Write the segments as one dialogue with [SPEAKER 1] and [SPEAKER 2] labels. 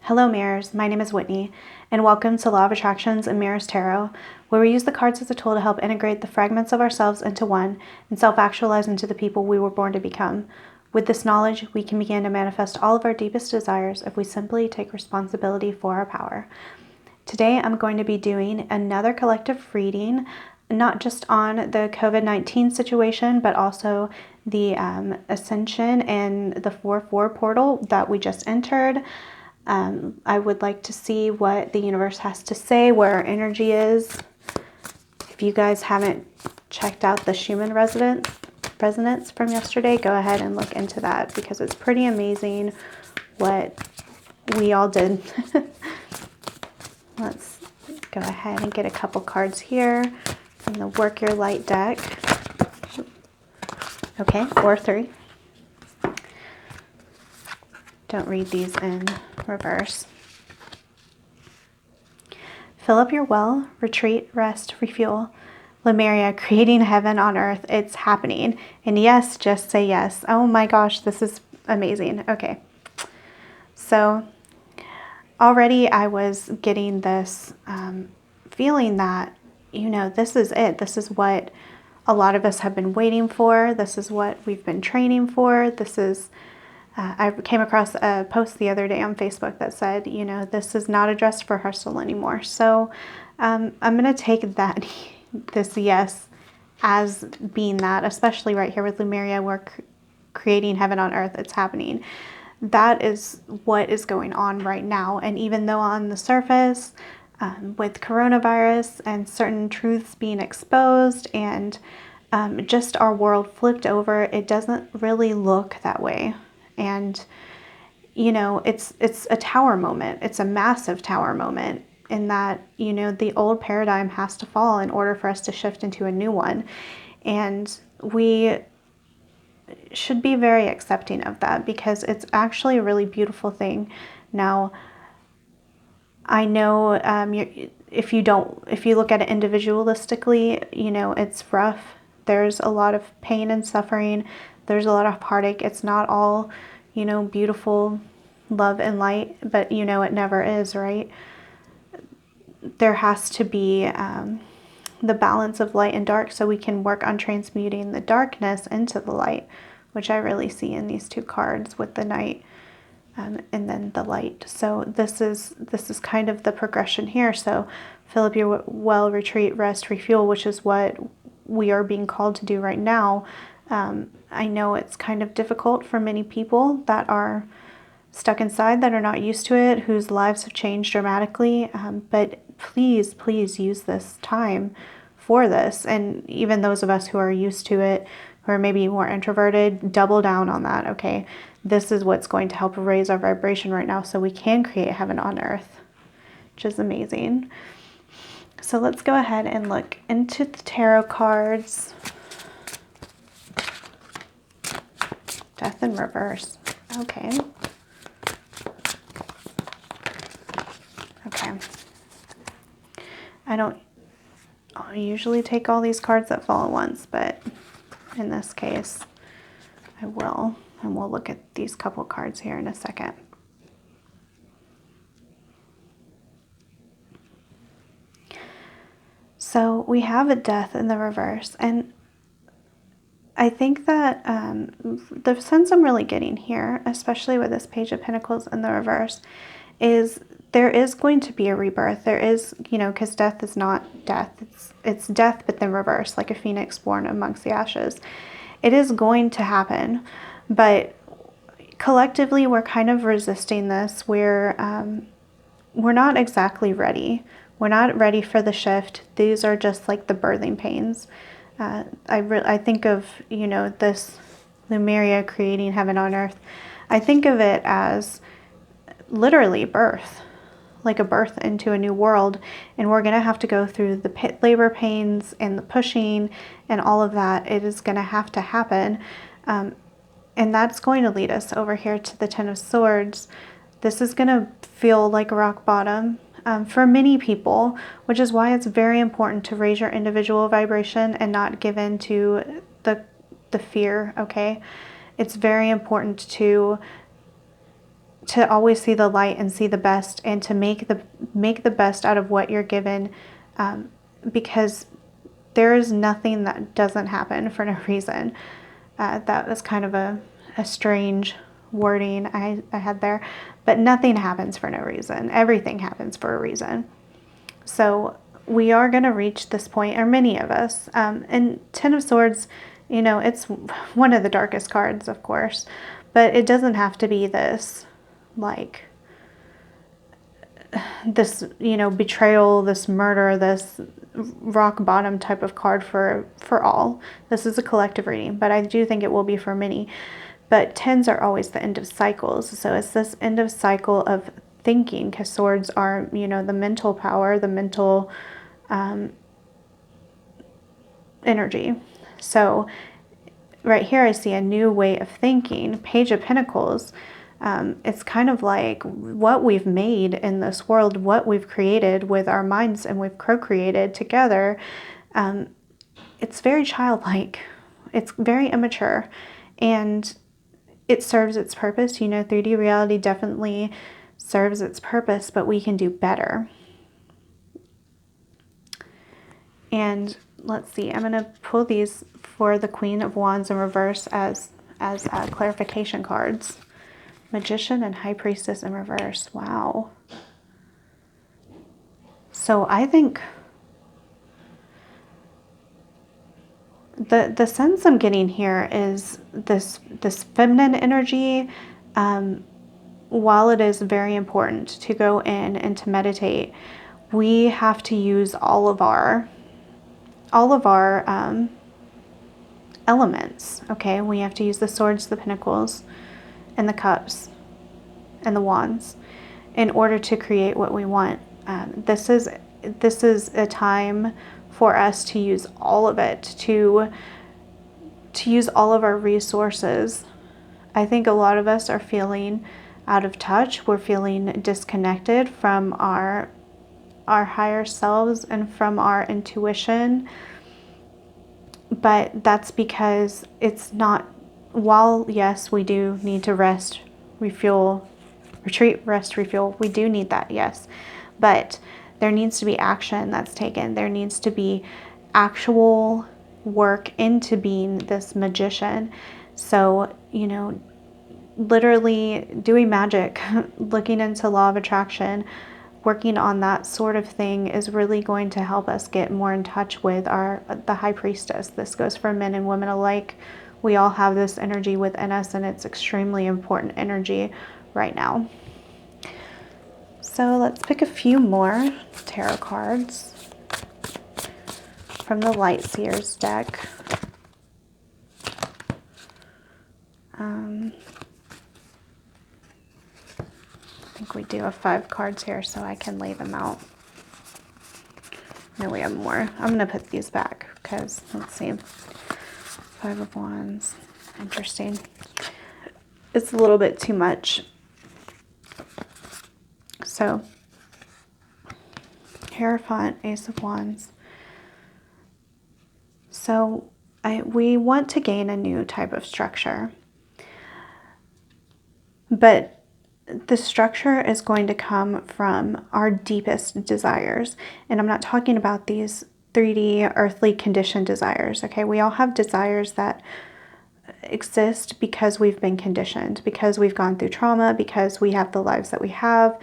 [SPEAKER 1] Hello mirrors, my name is Whitney, and welcome to Law of Attractions and Mirrors Tarot, where we use the cards as a tool to help integrate the fragments of ourselves into one and self-actualize into the people we were born to become. With this knowledge, we can begin to manifest all of our deepest desires if we simply take responsibility for our power. Today, I'm going to be doing another collective reading, not just on the COVID-19 situation, but also the Ascension and the 4-4 portal that we just entered. I would like to see what the universe has to say, where our energy is. If you guys haven't checked out the Schumann resonance from yesterday, go ahead and look into that because it's pretty amazing what we all did. Let's go ahead and get a couple cards here from the Work Your Light deck. Okay, or 3. Don't read these in reverse. Fill up your well, retreat, rest, refuel. Lemuria, creating heaven on earth. It's happening. And yes, just say yes. Oh my gosh, this is amazing. Okay. So already I was getting this feeling that, this is it. This is what a lot of us have been waiting for. This is what we've been training for. This is I came across a post the other day on Facebook that said, this is not a dress rehearsal anymore. So I'm going to take this yes as being that, especially right here with Lemuria, we're creating heaven on earth. It's happening. That is what is going on right now. And even though on the surface, with coronavirus and certain truths being exposed and just our world flipped over, it doesn't really look that way. And, it's a tower moment. It's a massive tower moment in that, the old paradigm has to fall in order for us to shift into a new one. And we should be very accepting of that because it's actually a really beautiful thing. Now, I know if you look at it individualistically, it's rough. There's a lot of pain and suffering. There's a lot of heartache. It's not all, beautiful love and light, but it never is, right? There has to be the balance of light and dark so we can work on transmuting the darkness into the light, which I really see in these 2 cards with the night and then the light. So this is kind of the progression here. So fill up your well, retreat, rest, refuel, which is what we are being called to do right now. I know it's kind of difficult for many people that are stuck inside, that are not used to it, whose lives have changed dramatically. But please use this time for this. And even those of us who are used to it, who are maybe more introverted, double down on that, okay? This is what's going to help raise our vibration right now so we can create heaven on earth, which is amazing. So let's go ahead and look into the tarot cards. Death in reverse. Okay. I usually take all these cards that fall at once, but in this case, I will. And we'll look at these couple cards here in a second. So we have a death in the reverse, and I think that the sense I'm really getting here, especially with this Page of Pentacles in the reverse, is there is going to be a rebirth. There is, because death is not death. It's death, but then reverse, like a phoenix born amongst the ashes. It is going to happen, but collectively we're kind of resisting this. We're not exactly ready. We're not ready for the shift. These are just like the birthing pains. I think of, this Lemuria creating heaven on earth. I think of it as literally birth, like a birth into a new world. And we're going to have to go through the labor pains and the pushing and all of that. It is going to have to happen. And that's going to lead us over here to the 10 of Swords. This is going to feel like rock bottom for many people, which is why it's very important to raise your individual vibration and not give in to the fear, okay? It's very important to to always see the light and see the best, and to make the best out of what you're given, because there is nothing that doesn't happen for no reason. That was kind of a strange wording I had there, but nothing happens for no reason. Everything happens for a reason. So we are going to reach this point, or many of us. And Ten of Swords, it's one of the darkest cards, of course, but it doesn't have to be this, like, this, betrayal, this murder, this rock bottom type of card for all. This is a collective reading, but I do think it will be for many. But tens are always the end of cycles. So it's this end of cycle of thinking, because swords are, the mental power, the mental energy. So right here I see a new way of thinking. Page of Pentacles. It's kind of like what we've made in this world, what we've created with our minds, and we've co-created together. It's very childlike. It's very immature, and it serves its purpose. 3D reality definitely serves its purpose, but we can do better. And let's see, I'm going to pull these for the Queen of Wands in reverse as clarification cards. Magician and High Priestess in reverse. Wow. So I think the sense I'm getting here is this feminine energy. While it is very important to go in and to meditate, we have to use all of our elements. Okay, we have to use the swords, the pentacles, and the cups, and the wands, in order to create what we want. This is a time for us to use all of it, to use all of our resources. I think a lot of us are feeling out of touch. We're feeling disconnected from our higher selves and from our intuition. But that's because it's not, while yes, we do need to rest, refuel, retreat, rest, refuel. We do need that, yes. But there needs to be action that's taken. There needs to be actual work into being this magician. So, literally doing magic, looking into law of attraction, working on that sort of thing is really going to help us get more in touch with the High Priestess. This goes for men and women alike. We all have this energy within us, and it's extremely important energy right now. So let's pick a few more tarot cards from the Light Seers deck. I think we do have 5 cards here, so I can lay them out. No, we have more. I'm going to put these back because, let's see, 5 of Wands. Interesting. It's a little bit too much. So, Hierophant, Ace of Wands. So, we want to gain a new type of structure. But the structure is going to come from our deepest desires. And I'm not talking about these 3D earthly conditioned desires. Okay, we all have desires that exist because we've been conditioned, because we've gone through trauma, because we have the lives that we have.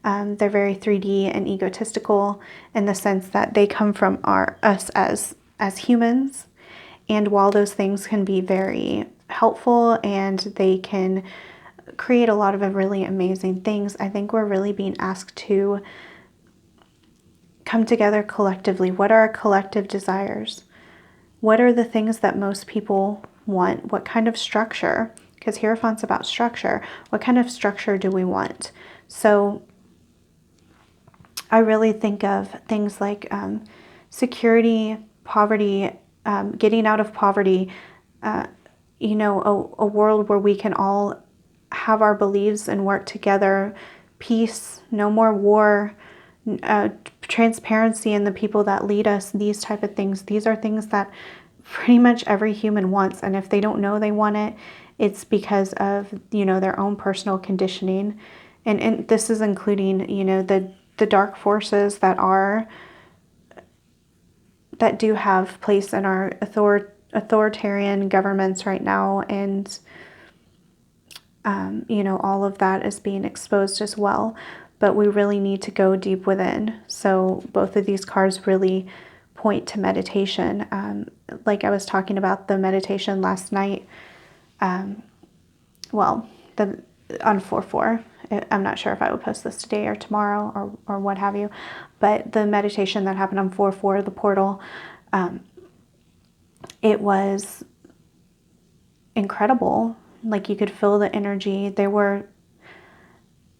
[SPEAKER 1] They're very 3D and egotistical in the sense that they come from us as humans. And while those things can be very helpful and they can create a lot of really amazing things, I think we're really being asked to come together collectively. What are our collective desires? What are the things that most people want? What kind of structure? Because Hierophant's about structure. What kind of structure do we want? So I really think of things like security, poverty, getting out of poverty, a world where we can all have our beliefs and work together, peace, no more war, transparency in the people that lead us, these type of things. These are things that pretty much every human wants. And if they don't know they want it, it's because of, their own personal conditioning. And this is including, you know, the dark forces that do have place in our authoritarian governments right now. And, you know, all of that is being exposed as well. But we really need to go deep within. So both of these cards really point to meditation. Like I was talking about the meditation last night. Well, on 4/4. I'm not sure if I would post this today or tomorrow or what have you. But the meditation that happened on 4/4, the portal, it was incredible. Like you could feel the energy. There were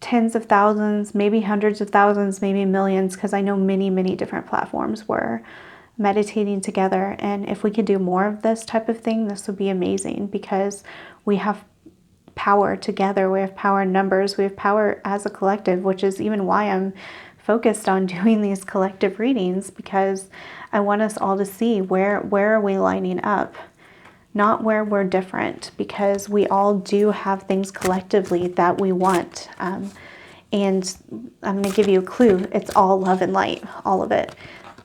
[SPEAKER 1] tens of thousands, maybe hundreds of thousands, maybe millions, because I know many, many different platforms were meditating together. And if we could do more of this type of thing, this would be amazing, because we have power together. We have power in numbers. We have power as a collective, which is even why I'm focused on doing these collective readings, because I want us all to see where are we lining up, not where we're different, because we all do have things collectively that we want. And I'm going to give you a clue. It's all love and light, all of it.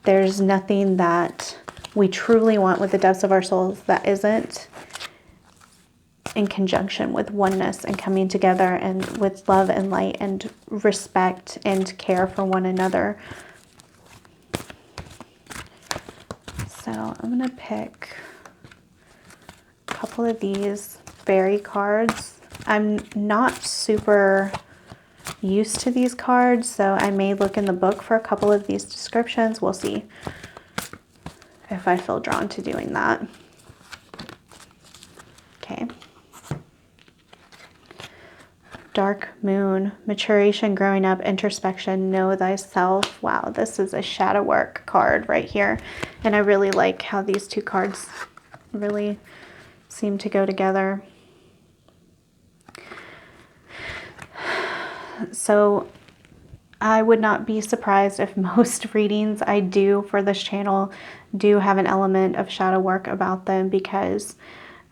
[SPEAKER 1] There's nothing that we truly want with the depths of our souls that isn't in conjunction with oneness and coming together, and with love and light and respect and care for one another. So I'm going to pick a couple of these fairy cards. I'm not super used to these cards, so I may look in the book for a couple of these descriptions. We'll see if I feel drawn to doing that. Okay. Dark Moon, maturation, growing up, introspection, know thyself. Wow, this is a shadow work card right here. And I really like how these two cards really seem to go together. So I would not be surprised if most readings I do for this channel do have an element of shadow work about them, because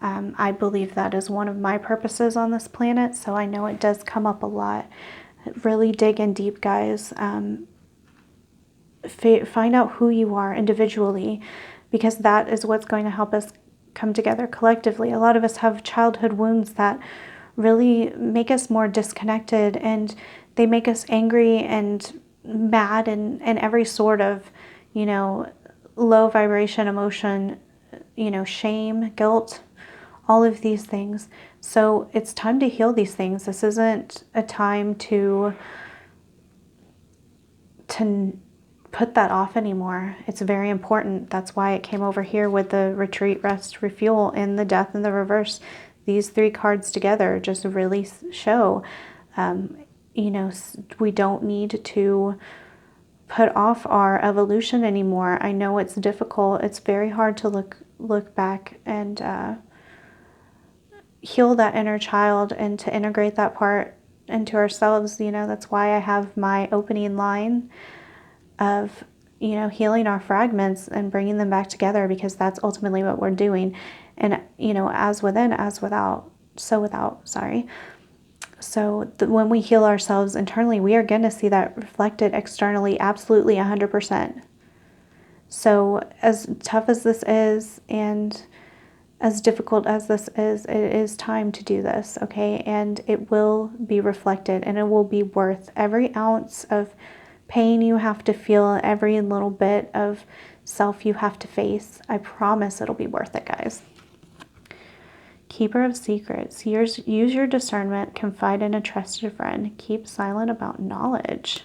[SPEAKER 1] I believe that is one of my purposes on this planet. So I know it does come up a lot. Really dig in deep, guys. Find out who you are individually, because that is what's going to help us come together collectively. A lot of us have childhood wounds that really make us more disconnected, and they make us angry and mad and every sort of, you know, low vibration emotion, you know, shame, guilt, all of these things. So it's time to heal these things. This isn't a time to put that off anymore. It's very important. That's why it came over here with the retreat, rest, refuel, and the death in the reverse. These three cards together just really show, you know, we don't need to put off our evolution anymore. I know it's difficult. It's very hard to look back and heal that inner child and to integrate that part into ourselves. You know, that's why I have my opening line of, you know, healing our fragments and bringing them back together, because that's ultimately what we're doing. And, you know, as within, as without, so without, sorry. So when we heal ourselves internally, we are going to see that reflected externally, absolutely 100%. So as tough as this is, and as difficult as this is, it is time to do this, okay? And it will be reflected, and it will be worth every ounce of pain you have to feel, every little bit of self you have to face. I promise it'll be worth it, guys. Keeper of secrets. Use your discernment. Confide in a trusted friend. Keep silent about knowledge.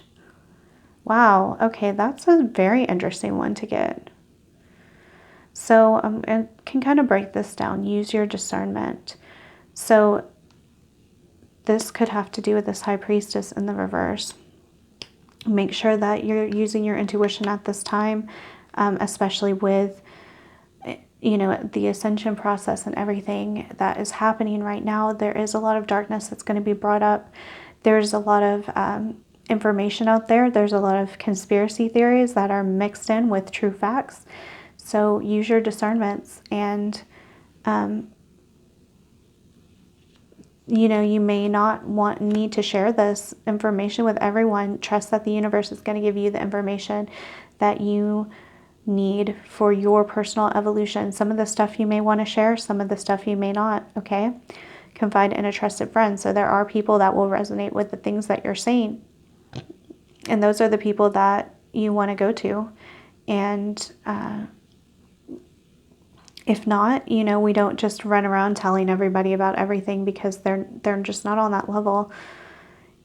[SPEAKER 1] Wow. Okay, that's a very interesting one to get. So I can kind of break this down. Use your discernment. So this could have to do with this High Priestess in the reverse. Make sure that you're using your intuition at this time, especially with, you know, the Ascension process and everything that is happening right now. There is a lot of darkness that's going to be brought up. There's a lot of information out there. There's a lot of conspiracy theories that are mixed in with true facts. So use your discernments and you may not need to share this information with everyone. Trust that the universe is going to give you the information that you need for your personal evolution. Some of the stuff you may want to share, some of the stuff you may not, okay? Confide in a trusted friend. So there are people that will resonate with the things that you're saying. And those are the people that you want to go to. And if not, we don't just run around telling everybody about everything, because they're just not on that level.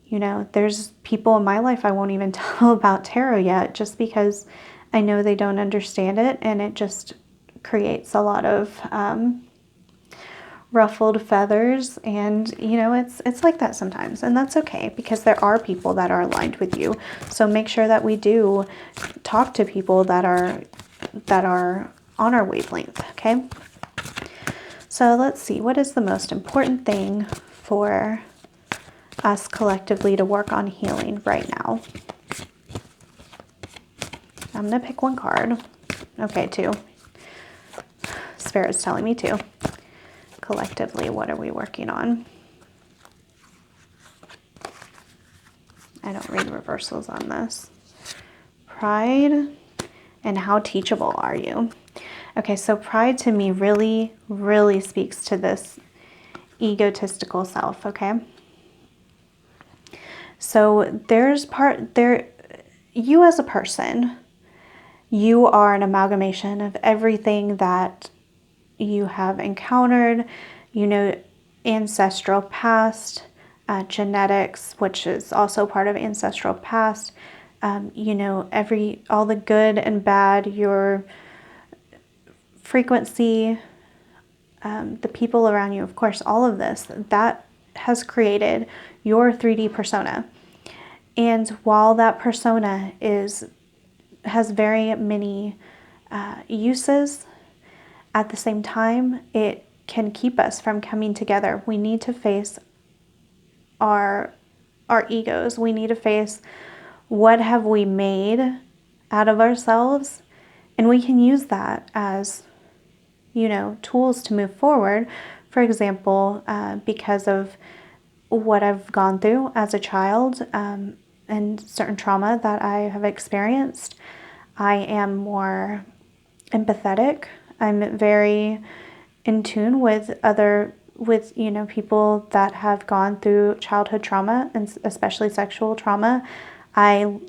[SPEAKER 1] There's people in my life I won't even tell about tarot yet, just because I know they don't understand it, and it just creates a lot of ruffled feathers. And it's like that sometimes, and that's okay, because there are people that are aligned with you. So make sure that we do talk to people that are on our wavelength, okay? So let's see, what is the most important thing for us collectively to work on healing right now? I'm going to pick one card. Okay, two. Spirit's telling me two. Collectively, what are we working on? I don't read reversals on this. Pride, and how teachable are you? Okay, so pride to me really, really speaks to this egotistical self, okay? So you as a person, you are an amalgamation of everything that you have encountered, ancestral past, genetics, which is also part of ancestral past, all the good and bad, your frequency, the people around you, of course, all of this, that has created your 3D persona. And while that persona has very many uses, at the same time, it can keep us from coming together. We need to face our egos. We need to face what have we made out of ourselves, and we can use that as tools to move forward. For example, because of what I've gone through as a child, and certain trauma that I have experienced, I am more empathetic. I'm very in tune with people that have gone through childhood trauma, and especially sexual trauma. I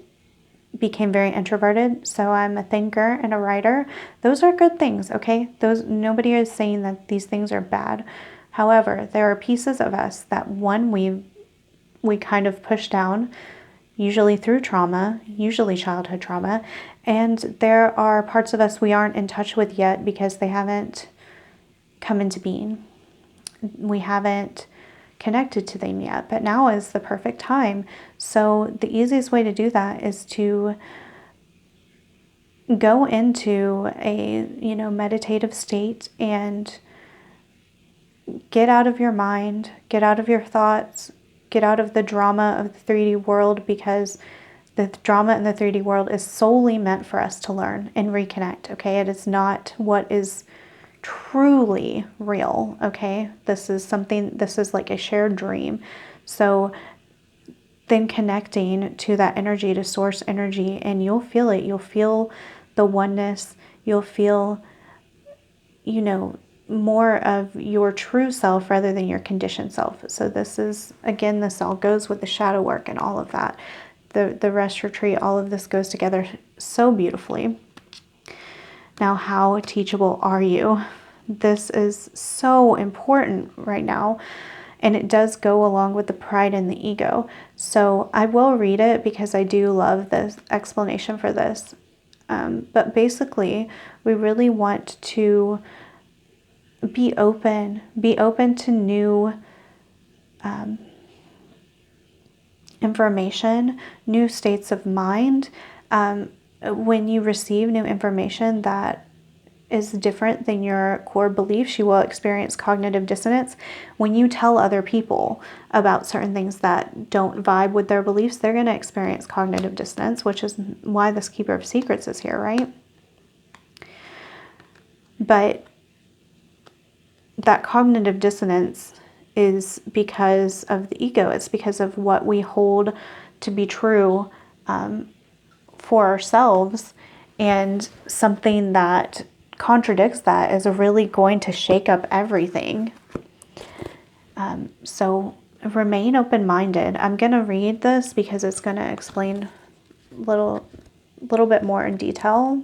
[SPEAKER 1] became very introverted, so I'm a thinker and a writer. Those are good things, okay? Nobody is saying that these things are bad. However, there are pieces of us that we kind of push down, usually through trauma, usually childhood trauma, and there are parts of us we aren't in touch with yet because they haven't come into being. We haven't connected to them yet, but now is the perfect time. So the easiest way to do that is to go into a meditative state and get out of your mind, get out of your thoughts, get out of the drama of the 3D world, because the drama in the 3D world is solely meant for us to learn and reconnect, okay? It is not what is truly real, okay? This is like a shared dream. So then connecting to that energy, to source energy, and you'll feel it. You'll feel the oneness. You'll feel, more of your true self rather than your conditioned self. So this all goes with the shadow work and all of that. The rest retreat, all of this goes together so beautifully. Now, how teachable are you? This is so important right now, and it does go along with the pride and the ego. So I will read it because I do love this explanation for this. But basically, we really want to be open to new information, new states of mind. When you receive new information that is different than your core beliefs, you will experience cognitive dissonance. When you tell other people about certain things that don't vibe with their beliefs, they're going to experience cognitive dissonance, which is why this Keeper of Secrets is here, right? But that cognitive dissonance is because of the ego. It's because of what we hold to be true for ourselves, and something that contradicts that is really going to shake up everything. So remain open-minded. I'm going to read this because it's going to explain a little bit more in detail.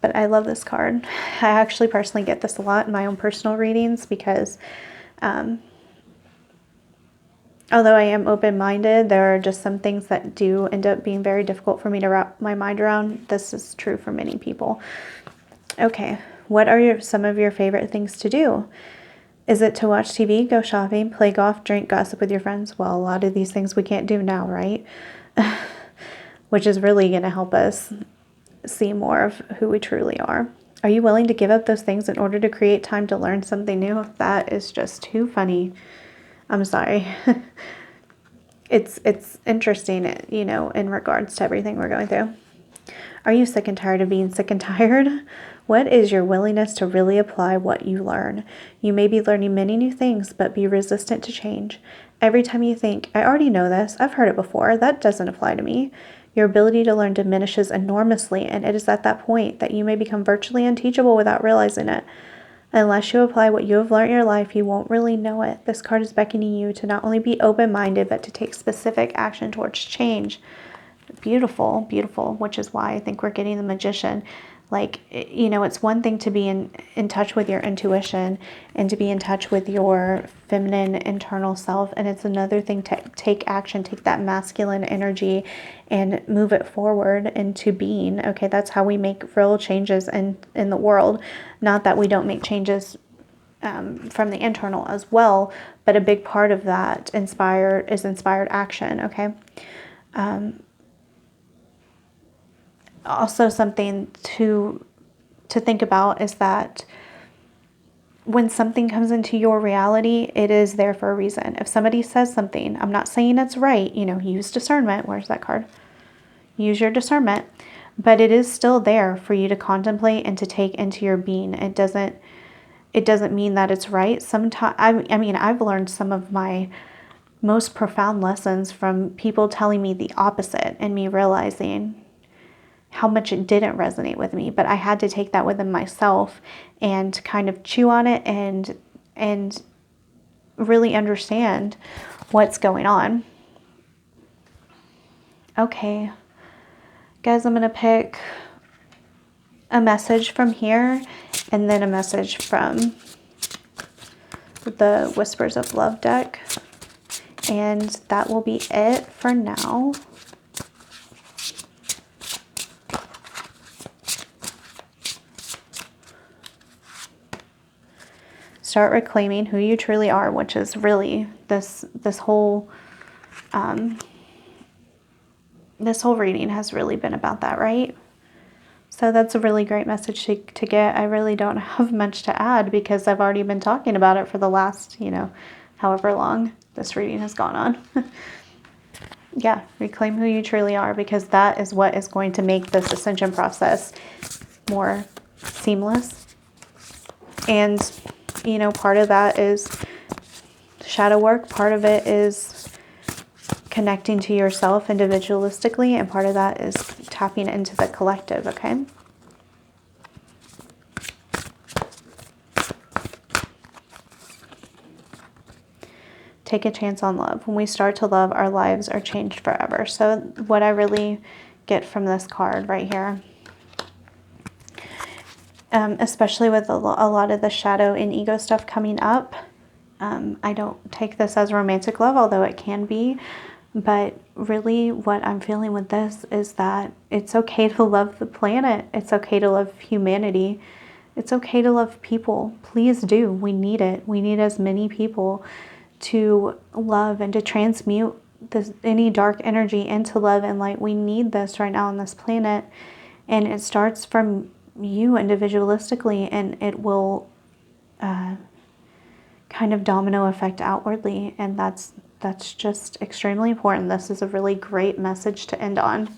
[SPEAKER 1] But I love this card. I actually personally get this a lot in my own personal readings because although I am open-minded, there are just some things that do end up being very difficult for me to wrap my mind around. This is true for many people. Okay, what are some of your favorite things to do? Is it to watch TV, go shopping, play golf, drink, gossip with your friends? Well, a lot of these things we can't do now, right? Which is really going to help us see more of who we truly are. Are you willing to give up those things in order to create time to learn something new? That is just too funny. I'm sorry. It's interesting, you know, in regards to everything we're going through. Are you sick and tired of being sick and tired? What is your willingness to really apply what you learn? You may be learning many new things, but be resistant to change. Every time you think, I already know this, I've heard it before, that doesn't apply to me, your ability to learn diminishes enormously, and it is at that point that you may become virtually unteachable without realizing it. Unless you apply what you have learned in your life, you won't really know it. This card is beckoning you to not only be open-minded, but to take specific action towards change. Beautiful, beautiful, which is why I think we're getting the Magician. Like, you know, it's one thing to be in touch with your intuition and to be in touch with your feminine internal self. And it's another thing to take action, take that masculine energy and move it forward into being. Okay, that's how we make real changes in the world. Not that we don't make changes from the internal as well, but a big part of that is inspired action, okay? Also, something to think about is that when something comes into your reality, it is there for a reason. If somebody says something, I'm not saying it's right, you know, use discernment. Where's that card? Use your discernment, but it is still there for you to contemplate and to take into your being. It doesn't mean that it's right. Sometimes, I mean, I've learned some of my most profound lessons from people telling me the opposite and me realizing how much it didn't resonate with me, but I had to take that within myself and kind of chew on it and really understand what's going on. Okay, guys, I'm going to pick a message from here and then a message from the Whispers of Love deck, and that will be it for now. Start reclaiming who you truly are, which is really this whole reading has really been about that, right? So that's a really great message to get. I really don't have much to add because I've already been talking about it for the last, you know, however long this reading has gone on. Yeah, reclaim who you truly are, because that is what is going to make this ascension process more seamless. And you know, part of that is shadow work. Part of it is connecting to yourself individualistically. And part of that is tapping into the collective, okay? Take a chance on love. When we start to love, our lives are changed forever. So what I really get from this card right here, especially with a lot of the shadow and ego stuff coming up. I don't take this as romantic love, although it can be. But really what I'm feeling with this is that it's okay to love the planet. It's okay to love humanity. It's okay to love people. Please do. We need it. We need as many people to love and to transmute any dark energy into love and light. We need this right now on this planet. And it starts from you individualistically, and it will kind of domino effect outwardly, and that's just extremely important. This is a really great message to end on.